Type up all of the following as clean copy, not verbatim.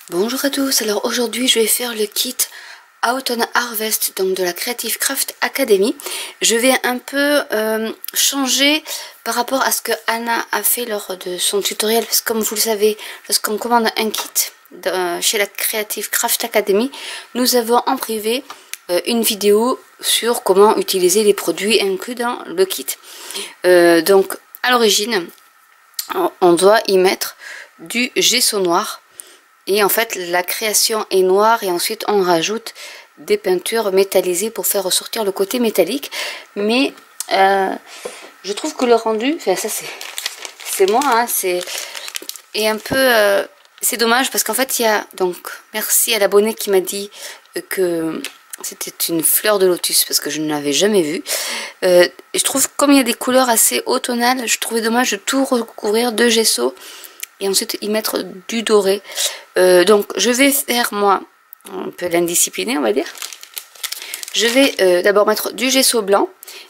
Bonjour à tous, alors aujourd'hui je vais faire le kit Autumn Harvest donc de la Creative Craft Academy. Je vais un peu changer par rapport à ce que Anna a fait lors de son tutoriel, parce que comme vous le savez, lorsqu'on commande un kit chez la Creative Craft Academy, nous avons en privé une vidéo sur comment utiliser les produits inclus dans le kit. Donc à l'origine, on doit y mettre du gesso noir. Et en fait, la création est noire et ensuite on rajoute des peintures métallisées pour faire ressortir le côté métallique. Mais je trouve que le rendu, enfin ça c'est moi, hein, est un peu... c'est dommage parce qu'en fait il y a... Donc merci à l'abonné qui m'a dit que c'était une fleur de lotus parce que je ne l'avais jamais vue. Je trouve comme il y a des couleurs assez automnales, je trouvais dommage de tout recouvrir de gesso et ensuite y mettre du doré. Donc je vais faire moi un peu l'indiscipliné on va dire. Je vais d'abord mettre du gesso blanc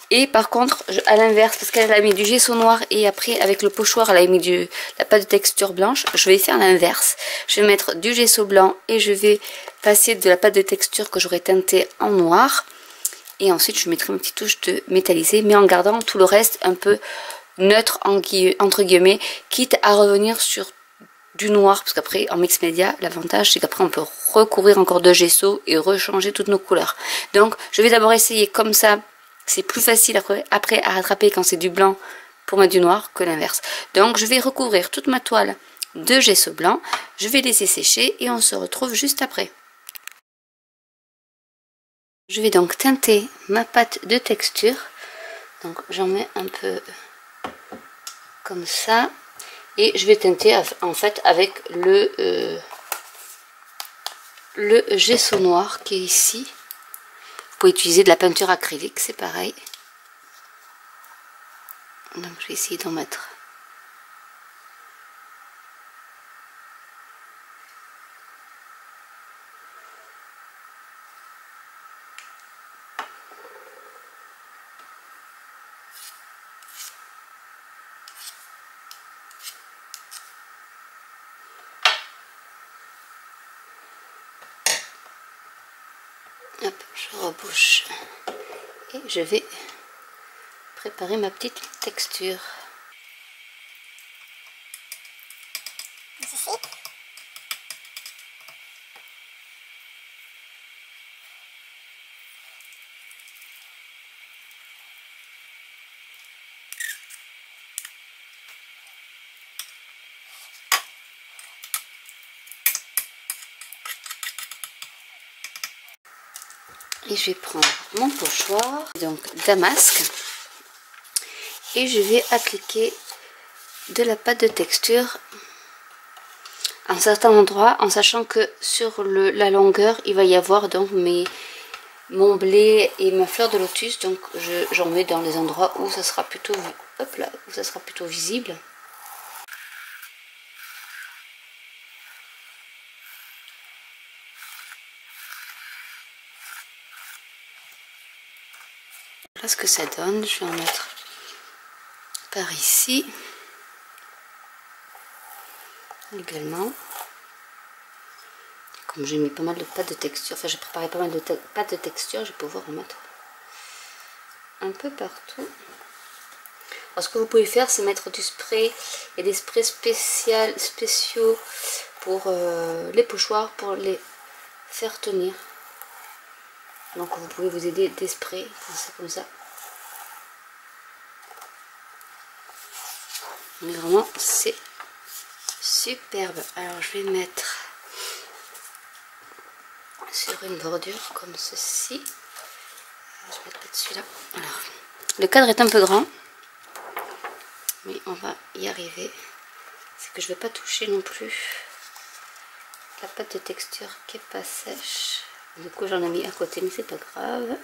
et par contre à l'inverse, parce qu'elle a mis du gesso noir et après avec le pochoir elle a mis la pâte de texture blanche, je vais faire l'inverse. Je vais mettre du gesso blanc et je vais passer de la pâte de texture que j'aurais teintée en noir et ensuite je mettrai une petite touche de métallisé mais en gardant tout le reste un peu neutre entre guillemets, quitte à revenir sur du noir, parce qu'après en mix média l'avantage c'est qu'après on peut recouvrir encore de gesso et rechanger toutes nos couleurs. Donc je vais d'abord essayer comme ça, c'est plus facile après à rattraper quand c'est du blanc pour mettre du noir que l'inverse. Donc je vais recouvrir toute ma toile de gesso blanc, je vais laisser sécher et on se retrouve juste après. Je vais donc teinter ma pâte de texture, donc j'en mets un peu comme ça. Et je vais teinter en fait avec le gesso noir qui est ici. Vous pouvez utiliser de la peinture acrylique, c'est pareil. Donc je vais essayer d'en mettre. Hop, je rebouche et je vais préparer ma petite texture. Et je vais prendre mon pochoir, donc damasque, et je vais appliquer de la pâte de texture à un certain endroit, en sachant que sur la longueur, il va y avoir donc mon blé et ma fleur de lotus, donc j'en mets dans les endroits où ça sera plutôt, hop là, où ça sera plutôt visible. Voilà ce que ça donne, je vais en mettre par ici également. Comme j'ai mis pas mal de pâte de texture, enfin j'ai préparé pas mal de pâte de texture, je vais pouvoir en mettre un peu partout. Alors ce que vous pouvez faire, c'est mettre du spray. Il y a des sprays spéciaux pour les pochoirs, pour les faire tenir. Donc vous pouvez vous aider des sprays, comme ça. Mais vraiment, c'est superbe. Alors je vais mettre sur une bordure comme ceci. Je vais mettre celui-là. Alors, le cadre est un peu grand, mais on va y arriver. C'est que je ne vais pas toucher non plus la pâte de texture qui est pas sèche. Du coup, j'en ai mis à côté, mais c'est pas grave.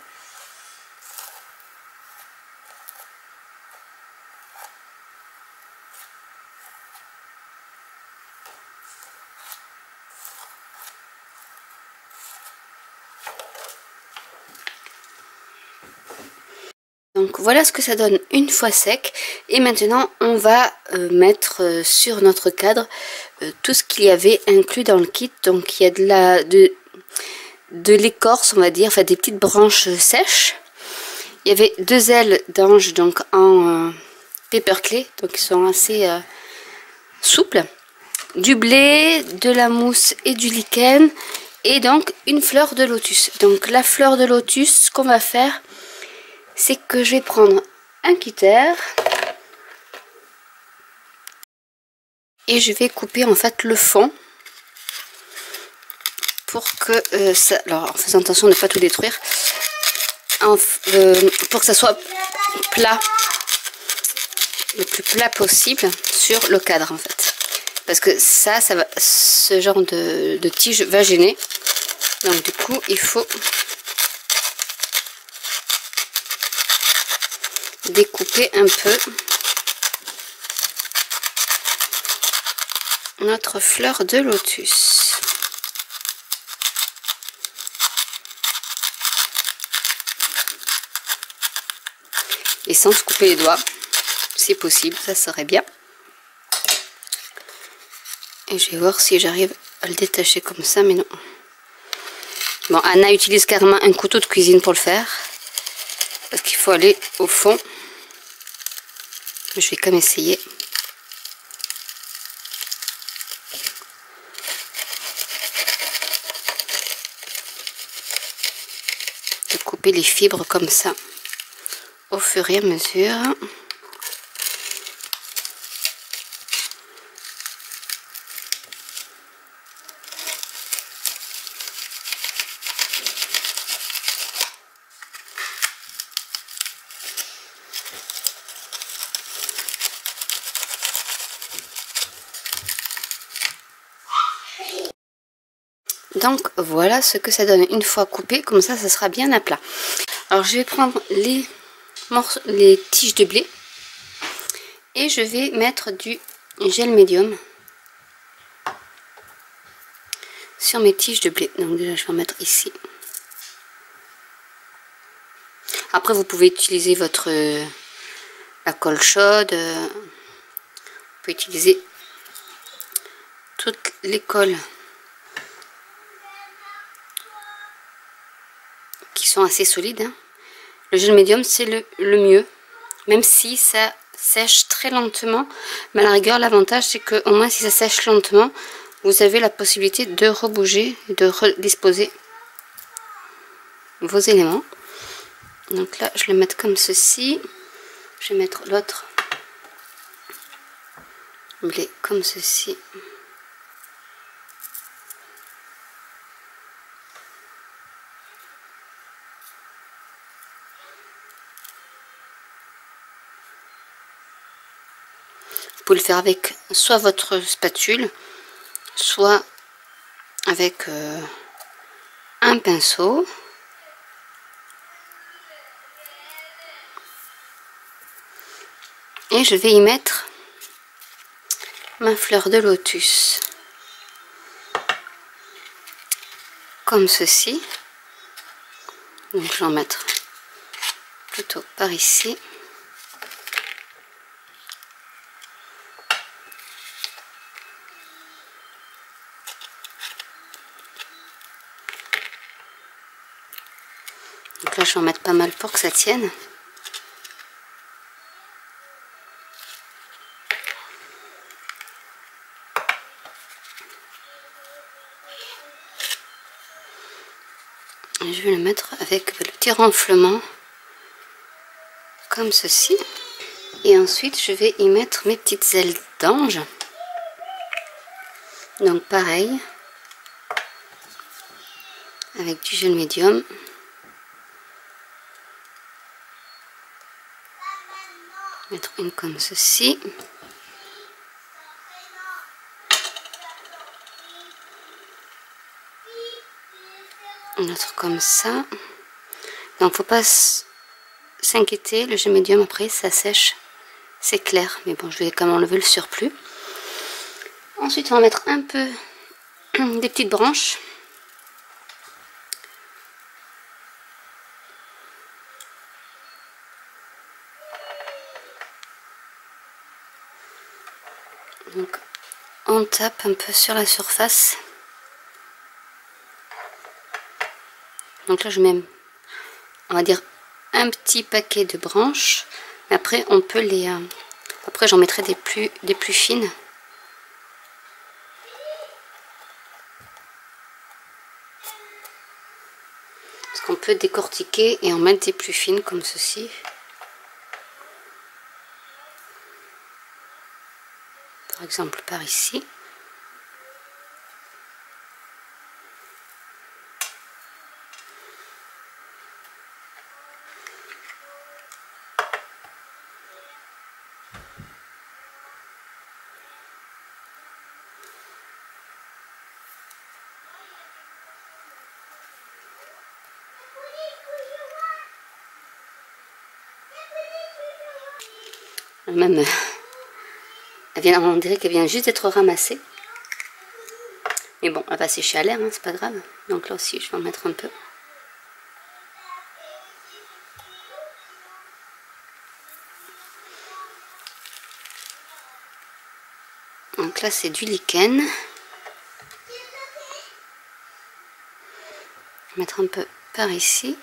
Donc voilà ce que ça donne une fois sec. Et maintenant on va mettre sur notre cadre tout ce qu'il y avait inclus dans le kit. Donc il y a de l'écorce, on va dire, enfin des petites branches sèches. Il y avait 2 ailes d'ange donc en paperclay, donc ils sont assez souples. Du blé, de la mousse et du lichen. Et donc une fleur de lotus. Donc la fleur de lotus, ce qu'on va faire, c'est que je vais prendre un cutter et je vais couper en fait le fond pour que ça, alors en faisant attention de ne pas tout détruire, pour que ça soit plat, le plus plat possible sur le cadre en fait, parce que ça va, ce genre de tige va gêner, donc du coup il faut découper un peu notre fleur de lotus. Et sans se couper les doigts, si possible, ça serait bien. Et je vais voir si j'arrive à le détacher comme ça, mais non. Bon, Anna utilise carrément un couteau de cuisine pour le faire, parce qu'il faut aller au fond. Je vais quand même essayer. De couper les fibres comme ça, au fur et à mesure. Donc voilà ce que ça donne une fois coupé, comme ça sera bien à plat. Alors je vais prendre les tiges de blé et je vais mettre du gel médium sur mes tiges de blé. Donc déjà je vais en mettre ici. Après vous pouvez utiliser la colle chaude, vous pouvez utiliser toutes les colles qui sont assez solides, hein. Le gel médium c'est le mieux, même si ça sèche très lentement, mais à la rigueur l'avantage c'est que au moins si ça sèche lentement, vous avez la possibilité de rebouger, de redisposer vos éléments. Donc là je vais le mettre comme ceci, je vais mettre l'autre blé comme ceci. Vous pouvez le faire avec soit votre spatule, soit avec un pinceau. Et je vais y mettre ma fleur de lotus. Comme ceci. Donc je vais en mettre plutôt par ici. Donc là je vais en mettre pas mal pour que ça tienne. Et je vais le mettre avec le petit renflement comme ceci. Et ensuite je vais y mettre mes petites ailes d'ange. Donc pareil, avec du gel médium. Mettre une comme ceci. Une autre comme ça. Donc faut pas s'inquiéter, le gel médium après ça sèche, c'est clair, mais bon je vais quand même enlever le surplus. Ensuite on va mettre un peu des petites branches. Donc on tape un peu sur la surface. Donc là je mets, on va dire, un petit paquet de branches. Mais après on peut les... après j'en mettrai des plus fines. Parce qu'on peut décortiquer et en mettre des plus fines comme ceci. Par exemple par ici. Même, on dirait qu'elle vient juste d'être ramassée. Mais bon, elle va sécher à l'air, hein, c'est pas grave. Donc là aussi, je vais en mettre un peu. Donc là, c'est du lichen. Je vais mettre un peu par ici.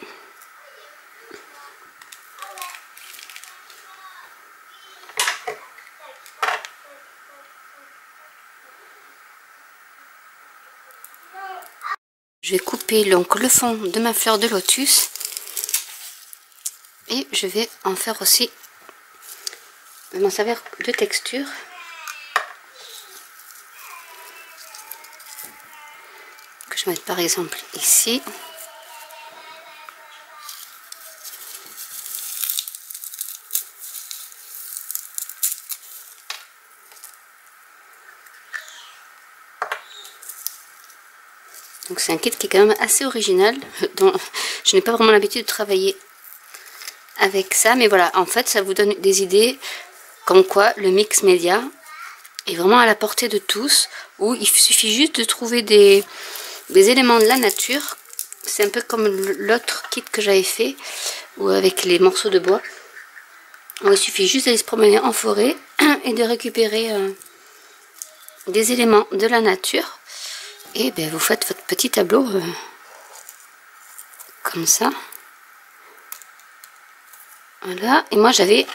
Je vais couper donc le fond de ma fleur de lotus et je vais en faire aussi, m'en servir de texture. Que je vais mettre par exemple ici. Donc c'est un kit qui est quand même assez original, dont je n'ai pas vraiment l'habitude de travailler avec ça, mais voilà, en fait ça vous donne des idées comme quoi le mix média est vraiment à la portée de tous, où il suffit juste de trouver des éléments de la nature. C'est un peu comme l'autre kit que j'avais fait, ou avec les morceaux de bois, où il suffit juste d'aller se promener en forêt et de récupérer des éléments de la nature. Et ben, vous faites votre petit tableau comme ça. Voilà. Et moi j'avais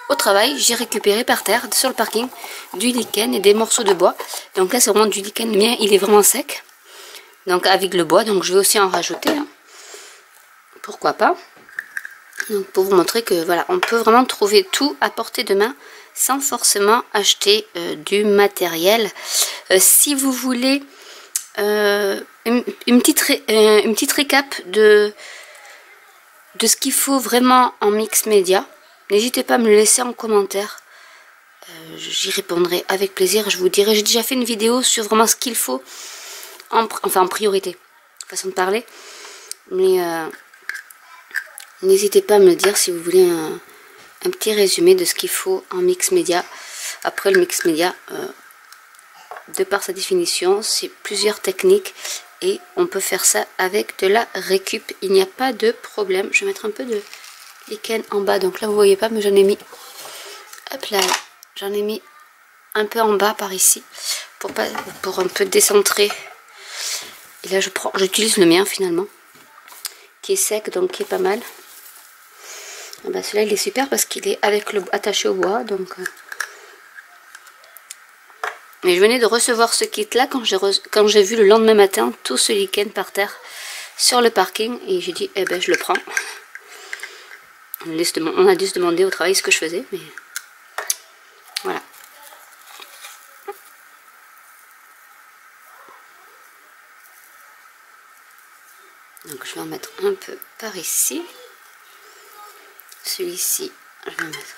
au travail, j'ai récupéré par terre sur le parking du lichen et des morceaux de bois. Donc là c'est vraiment du lichen, le mien il est vraiment sec. Donc avec le bois, donc je vais aussi en rajouter. Hein. Pourquoi pas. Donc pour vous montrer que voilà, on peut vraiment trouver tout à portée de main sans forcément acheter du matériel. Si vous voulez une petite récap de ce qu'il faut vraiment en mix média, n'hésitez pas à me le laisser en commentaire. J'y répondrai avec plaisir. Je vous dirai, j'ai déjà fait une vidéo sur vraiment ce qu'il faut en priorité, façon de parler. Mais n'hésitez pas à me le dire si vous voulez un petit résumé de ce qu'il faut en mix média. Après le mix média, de par sa définition, c'est plusieurs techniques et on peut faire ça avec de la récup. Il n'y a pas de problème. Je vais mettre un peu de lichen en bas. Donc là vous voyez pas, mais j'en ai mis. Hop là, j'en ai mis un peu en bas par ici pour un peu décentrer. Et là j'utilise le mien finalement, qui est sec, donc qui est pas mal. Ah bah, celui-là il est super parce qu'il est avec le attaché au bois, donc. Mais je venais de recevoir ce kit là quand j'ai vu le lendemain matin tout ce lichen par terre sur le parking et j'ai dit eh ben je le prends. On a dû se demander au travail ce que je faisais, mais voilà. Donc je vais en mettre un peu par ici. Celui-ci, je vais en mettre.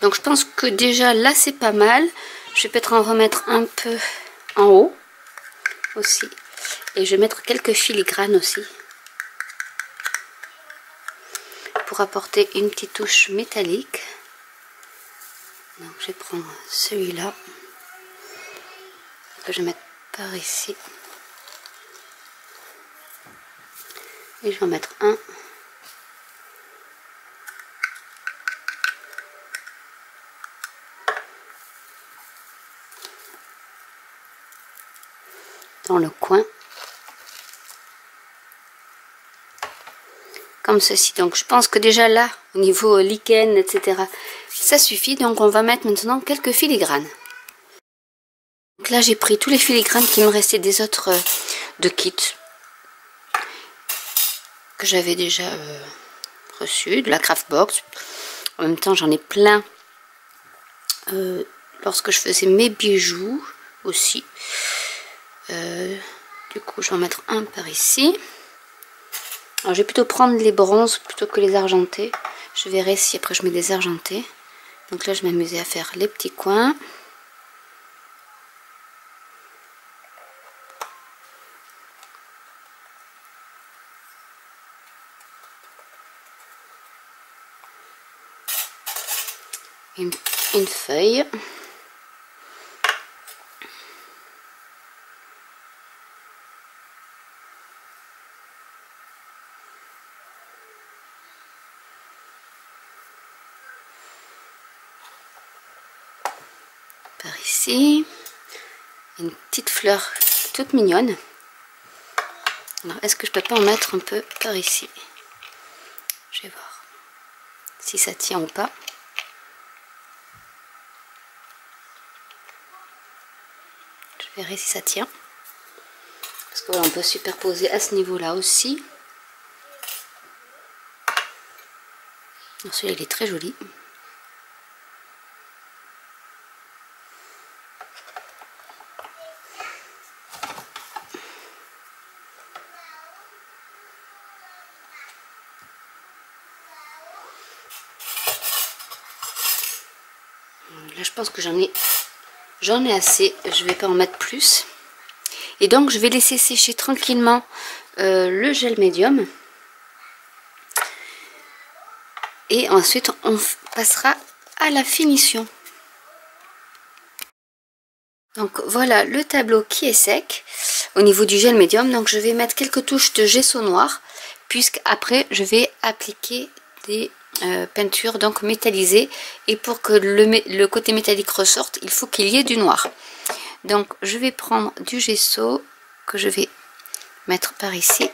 Donc je pense que déjà là c'est pas mal. Je vais peut-être en remettre un peu en haut aussi. Et je vais mettre quelques filigranes aussi. Pour apporter une petite touche métallique. Donc je vais prendre celui-là. Que je vais mettre par ici. Et je vais en mettre un. Dans le coin. Comme ceci. Donc je pense que déjà là, au niveau lichen, etc., ça suffit. Donc on va mettre maintenant quelques filigranes. Donc là j'ai pris tous les filigranes qui me restaient des autres de kit que j'avais déjà reçu de la Craftbox. En même temps j'en ai plein lorsque je faisais mes bijoux aussi. Du coup je vais en mettre un par ici. Alors je vais plutôt prendre les bronzes plutôt que les argentés. Je verrai si après je mets des argentés. Donc là je m'amusais à faire les petits coins. Une feuille. Par ici. Une petite fleur toute mignonne. Alors est-ce que je peux pas en mettre un peu par ici? Je vais voir si ça tient ou pas. Je verrai si ça tient. Parce que voilà, on peut superposer à ce niveau-là aussi. Celui-là, il est très joli. Là, je pense que j'en ai assez. Je vais pas en mettre plus. Et donc, je vais laisser sécher tranquillement le gel médium. Et ensuite, on passera à la finition. Donc, voilà le tableau qui est sec au niveau du gel médium. Donc, je vais mettre quelques touches de gesso noir, puisqu'après, je vais appliquer des peintures donc métallisées. Et pour que le côté métallique ressorte, il faut qu'il y ait du noir. Donc, je vais prendre du gesso que je vais mettre par ici.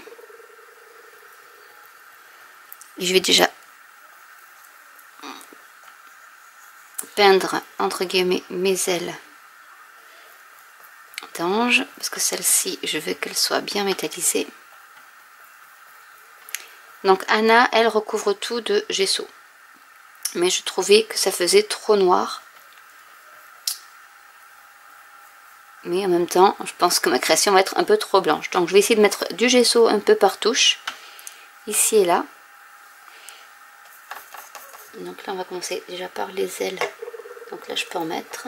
Et je vais déjà peindre entre guillemets mes ailes d'ange, parce que celle-ci je veux qu'elle soit bien métallisée. Donc Anna, elle recouvre tout de gesso, mais je trouvais que ça faisait trop noir. Mais en même temps, je pense que ma création va être un peu trop blanche. Donc je vais essayer de mettre du gesso un peu par touche, ici et là. Donc là on va commencer déjà par les ailes. Donc là je peux en mettre.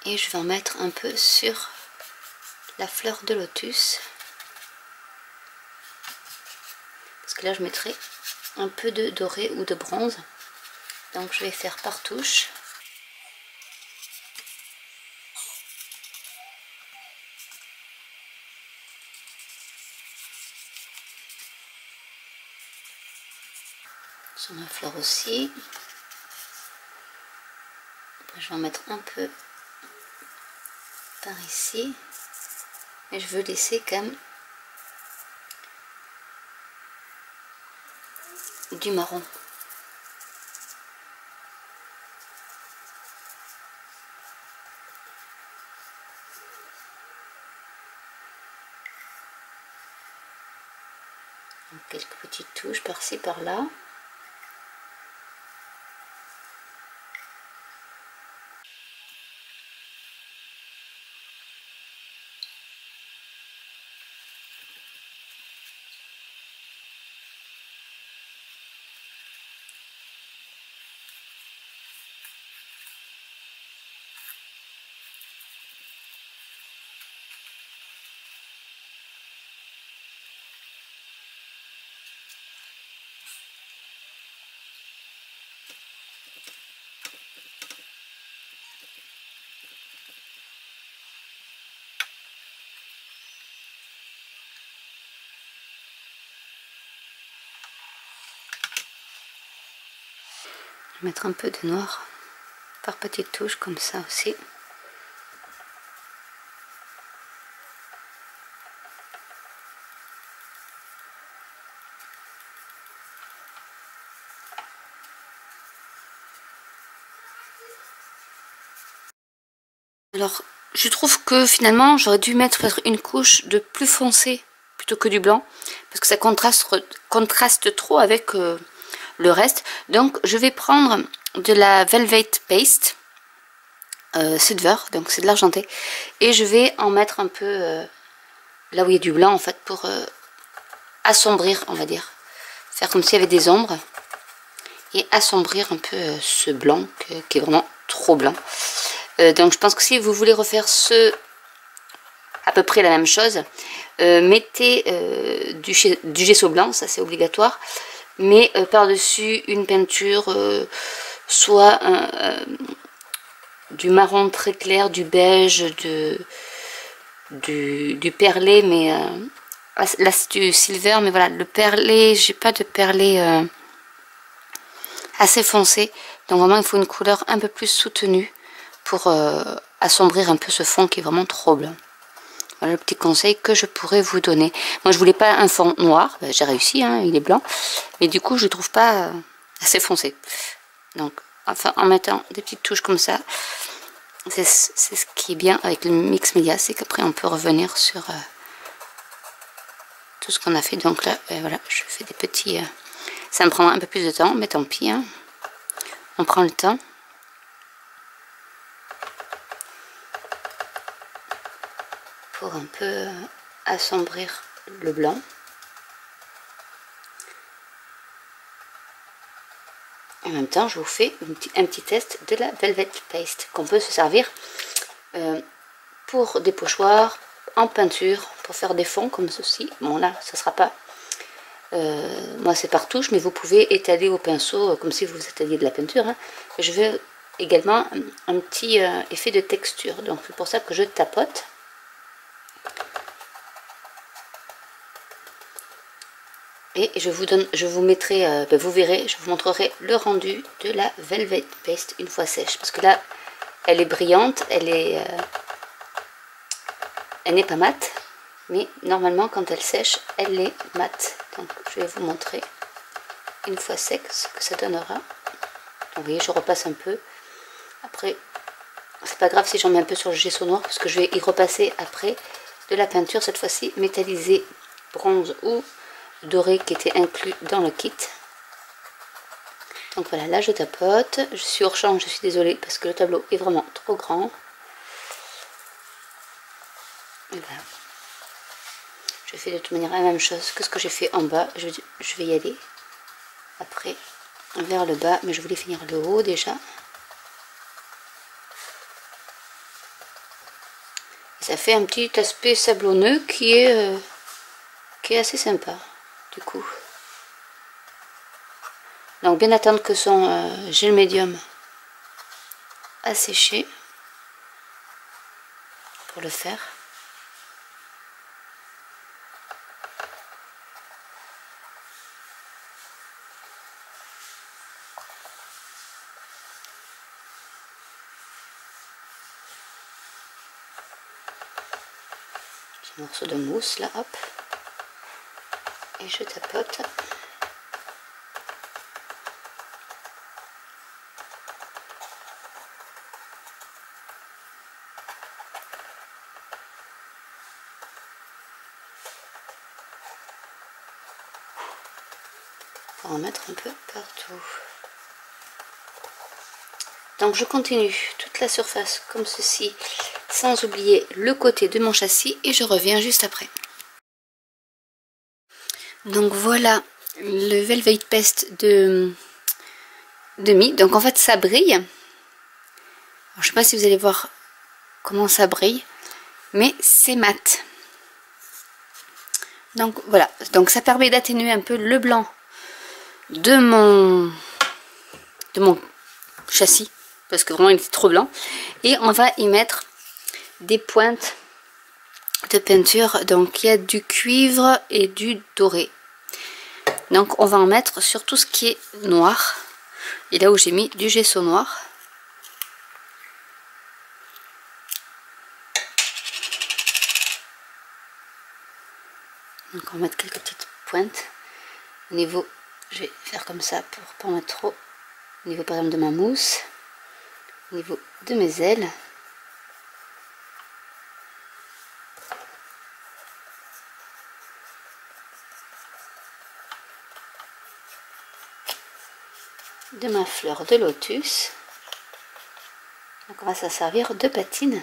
Et je vais en mettre un peu sur la fleur de lotus. Parce que là je mettrai un peu de doré ou de bronze. Donc je vais faire par touche. Sur ma fleur aussi. Après je vais en mettre un peu par ici. Mais je veux laisser quand même du marron. Donc, quelques petites touches par-ci par-là. Mettre un peu de noir par petites touches comme ça aussi. Alors, je trouve que finalement, j'aurais dû mettre peut-être une couche de plus foncé plutôt que du blanc, parce que ça contraste trop avec le reste. Donc, je vais prendre de la Velvet Paste Silver, donc c'est de l'argenté, et je vais en mettre un peu là où il y a du blanc en fait, pour assombrir, on va dire. Faire comme s'il y avait des ombres, et assombrir un peu ce blanc qui est vraiment trop blanc. Donc je pense que si vous voulez refaire à peu près la même chose, mettez du gesso blanc, ça c'est obligatoire, mais par-dessus une peinture, soit du marron très clair, du beige, du perlé, mais là c'est du silver, mais voilà, le perlé, j'ai pas de perlé assez foncé, donc vraiment il faut une couleur un peu plus soutenue pour assombrir un peu ce fond qui est vraiment trop blanc. Voilà le petit conseil que je pourrais vous donner. Moi je voulais pas un fond noir, ben, j'ai réussi, hein, il est blanc, mais du coup je trouve pas assez foncé. Donc enfin en mettant des petites touches comme ça, c'est ce qui est bien avec le mix média, c'est qu'après on peut revenir sur tout ce qu'on a fait. Donc là voilà, je fais des petits, ça me prend un peu plus de temps, mais tant pis, hein. On prend le temps. Pour un peu assombrir le blanc. En même temps, je vous fais un petit test de la Velvet Paste qu'on peut se servir pour des pochoirs, en peinture, pour faire des fonds comme ceci. Bon là, ça sera pas... moi c'est par touche, mais vous pouvez étaler au pinceau comme si vous étaliez de la peinture. Hein. Je veux également un petit effet de texture. Donc c'est pour ça que je tapote. Et je vous mettrai, vous verrez, je vous montrerai le rendu de la Velvet Paste une fois sèche. Parce que là, elle est brillante, elle n'est pas mate. Mais normalement, quand elle sèche, elle est mate. Donc, je vais vous montrer une fois sec ce que ça donnera. Donc, vous voyez, je repasse un peu. Après, c'est pas grave si j'en mets un peu sur le gesso noir, parce que je vais y repasser après de la peinture, cette fois-ci métallisée bronze ou doré qui était inclus dans le kit. Donc voilà, là je tapote, je suis hors champ, je suis désolée parce que le tableau est vraiment trop grand. Et voilà. Je fais de toute manière la même chose que ce que j'ai fait en bas, je vais y aller après vers le bas, mais je voulais finir le haut déjà. Et ça fait un petit aspect sablonneux qui est assez sympa. Du coup, donc bien attendre que son gel médium a séché pour le faire. Petit morceau de mousse là, hop, et je tapote. Pour en mettre un peu partout. Donc je continue toute la surface comme ceci, sans oublier le côté de mon châssis, et je reviens juste après. Donc voilà le Velvet Paste de Mi. Donc en fait ça brille. Alors, je ne sais pas si vous allez voir comment ça brille, mais c'est mat. Donc voilà, donc ça permet d'atténuer un peu le blanc de mon châssis, parce que vraiment il est trop blanc. Et on va y mettre des pointes de peinture, donc il y a du cuivre et du doré. Donc on va en mettre sur tout ce qui est noir. et là où j'ai mis du gesso noir. Donc on va mettre quelques petites pointes au niveau, je vais faire comme ça pour pas en mettre trop, au niveau par exemple de ma mousse, au niveau de mes ailes. De ma fleur de lotus. Donc on va s'en servir de patine.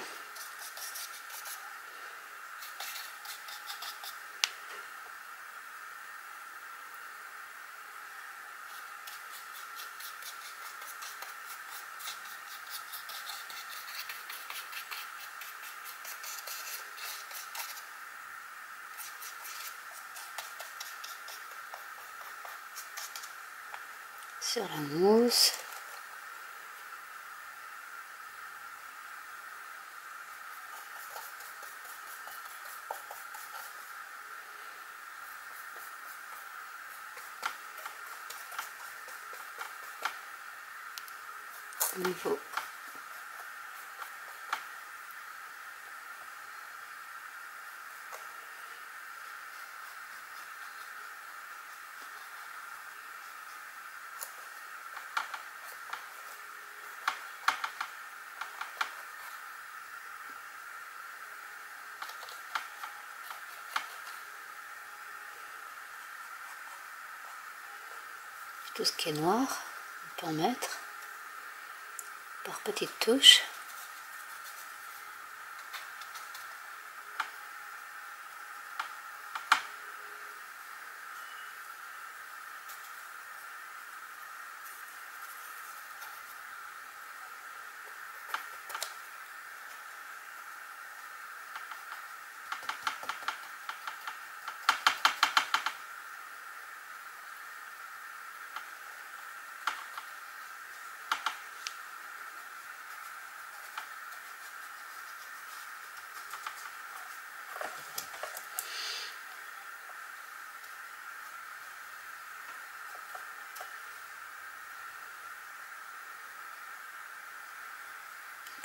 Sur la mousse. Au niveau tout ce qui est noir, on peut en mettre par petites touches.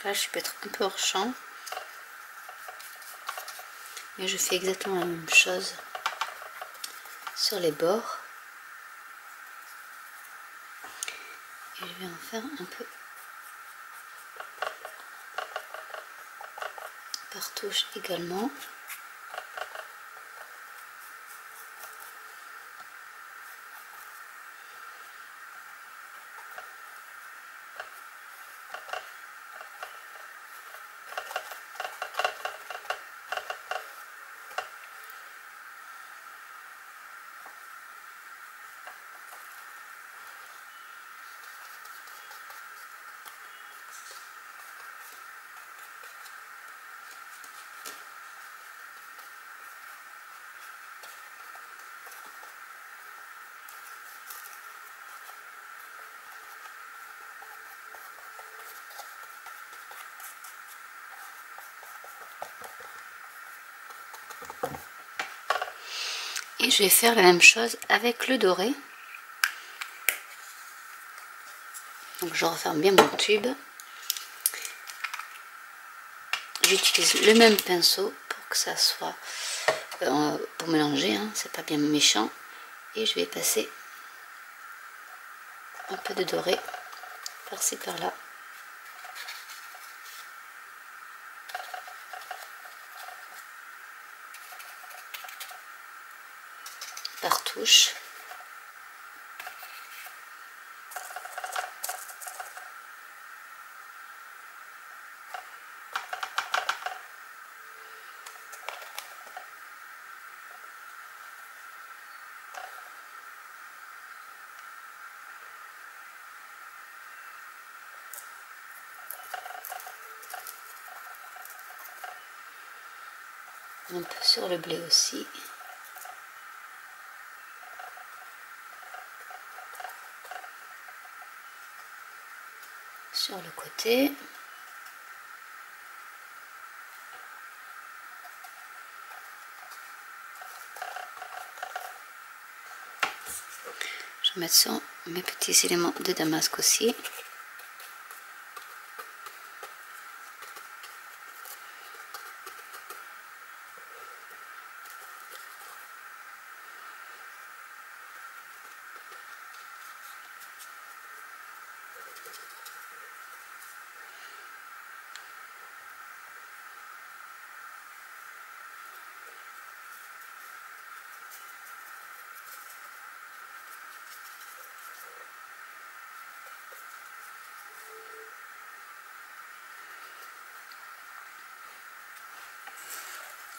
Là, je peux être un peu hors champ, mais je fais exactement la même chose sur les bords. Et je vais en faire un peu par touche également. Et je vais faire la même chose avec le doré. Donc je referme bien mon tube. J'utilise le même pinceau pour que ça soit pour mélanger, hein, c'est pas bien méchant. Et je vais passer un peu de doré par-ci par-là. Par touche. Un peu sur le blé aussi. Sur le côté. Je vais mettre sur mes petits éléments de damasque aussi.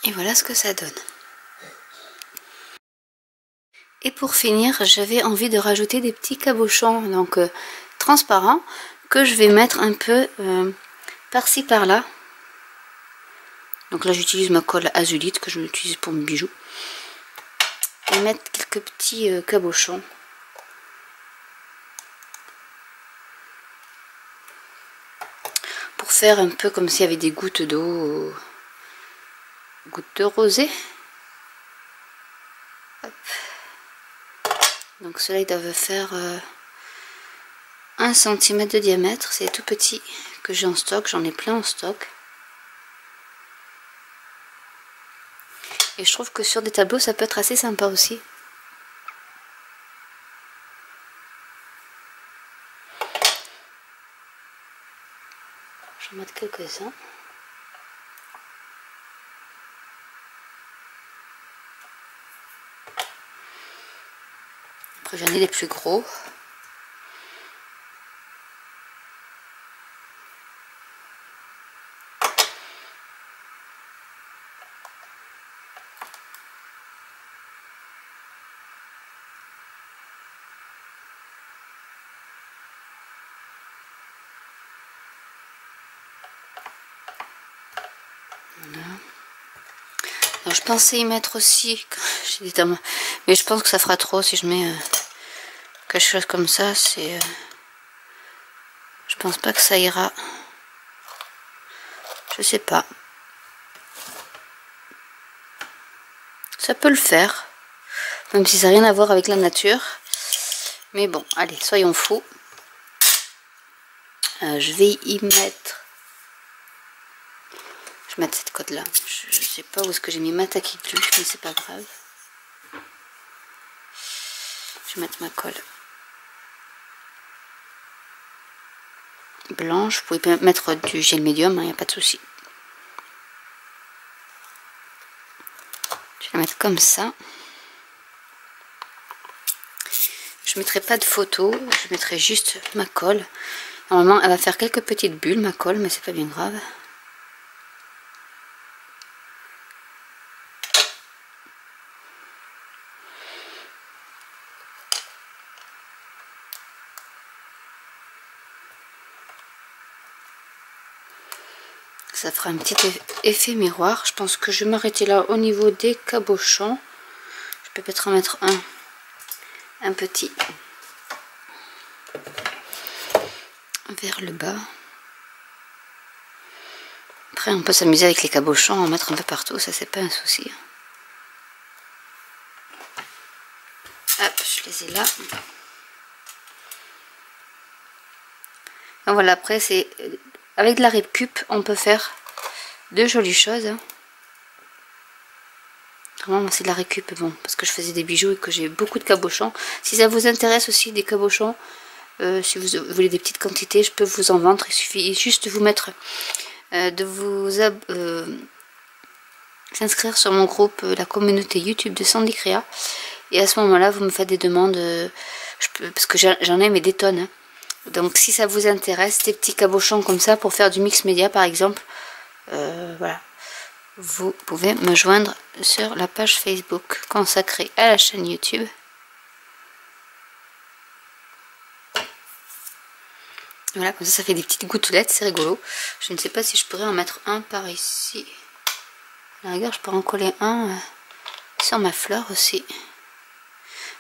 Et voilà ce que ça donne. Et pour finir, j'avais envie de rajouter des petits cabochons donc transparents que je vais mettre un peu par-ci par-là. Donc là j'utilise ma colle azulite que je utilise pour mes bijoux. Et mettre quelques petits cabochons. Pour faire un peu comme s'il y avait des gouttes d'eau. Gouttes de rosée. Hop. Donc ceux-là ils doivent faire 1 cm de diamètre. C'est tout petit que j'ai en stock. J'en ai plein en stock. Et je trouve que sur des tableaux ça peut être assez sympa aussi. Je vais en mettre quelques-uns. Après j'en ai des plus gros. Voilà. Alors je pensais y mettre aussi, mais je pense que ça fera trop si je mets quelque chose comme ça. Je pense pas que ça ira. Je sais pas. Ça peut le faire, même si ça n'a rien à voir avec la nature. Mais bon, allez, soyons fous. Je vais y mettre. Je vais mettre cette cote là. Je sais pas où est-ce que j'ai mis ma taquille, mais c'est pas grave. Je vais mettre ma colle blanche. Vous pouvez mettre du gel médium, il n'y a pas de souci. Je vais la mettre comme ça. Je ne mettrai pas de photo, je mettrai juste ma colle. Normalement, elle va faire quelques petites bulles, ma colle, mais c'est pas bien grave. Ça fera un petit effet miroir. Je pense que je vais m'arrêter là au niveau des cabochons. Je peux peut-être en mettre un petit vers le bas. Après on peut s'amuser avec les cabochons, en mettre un peu partout, ça c'est pas un souci. Hop, je les ai là. Donc voilà, après c'est avec de la récup, on peut faire de jolies choses. Vraiment, c'est de la récup, bon, parce que je faisais des bijoux et que j'ai beaucoup de cabochons. Si ça vous intéresse aussi des cabochons, si vous voulez des petites quantités, je peux vous en vendre. Il suffit juste de vous mettre, de vous s'inscrire sur mon groupe, la communauté YouTube de Sandy Créa. Et à ce moment-là, vous me faites des demandes, parce que j'en ai mais des tonnes. Hein. Donc si ça vous intéresse, des petits cabochons comme ça pour faire du mix média par exemple, voilà. Vous pouvez me joindre sur la page Facebook consacrée à la chaîne YouTube. Voilà, comme ça fait des petites gouttelettes, c'est rigolo. Je ne sais pas si je pourrais en mettre un par ici. À la rigueur, je pourrais en coller un sur ma fleur aussi.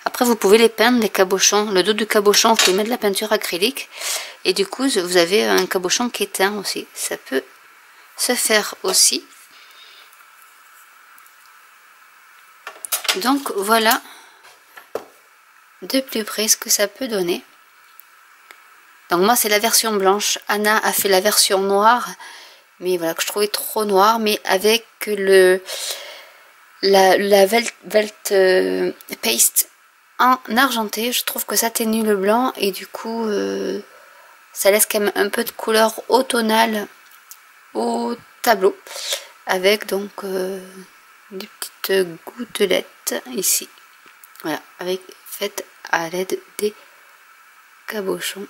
Après, vous pouvez les peindre, les cabochons. Le dos du cabochon, vous pouvez mettre de la peinture acrylique. Et du coup, vous avez un cabochon qui est teint aussi. Ça peut se faire aussi. Donc, voilà de plus près ce que ça peut donner. Donc moi c'est la version blanche, Anna a fait la version noire, mais voilà, que je trouvais trop noire, mais avec la Velt Paste en argenté, je trouve que ça atténue le blanc et du coup ça laisse quand même un peu de couleur automnale au tableau, avec donc des petites gouttelettes ici, voilà, avec faites à l'aide des cabochons.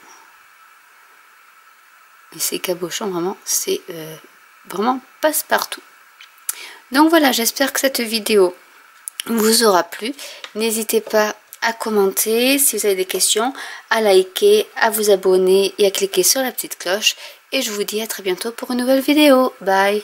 Et ces cabochons vraiment c'est vraiment passe-partout. Donc voilà, j'espère que cette vidéo vous aura plu. N'hésitez pas à commenter si vous avez des questions, à liker, à vous abonner et à cliquer sur la petite cloche. Et je vous dis à très bientôt pour une nouvelle vidéo. Bye!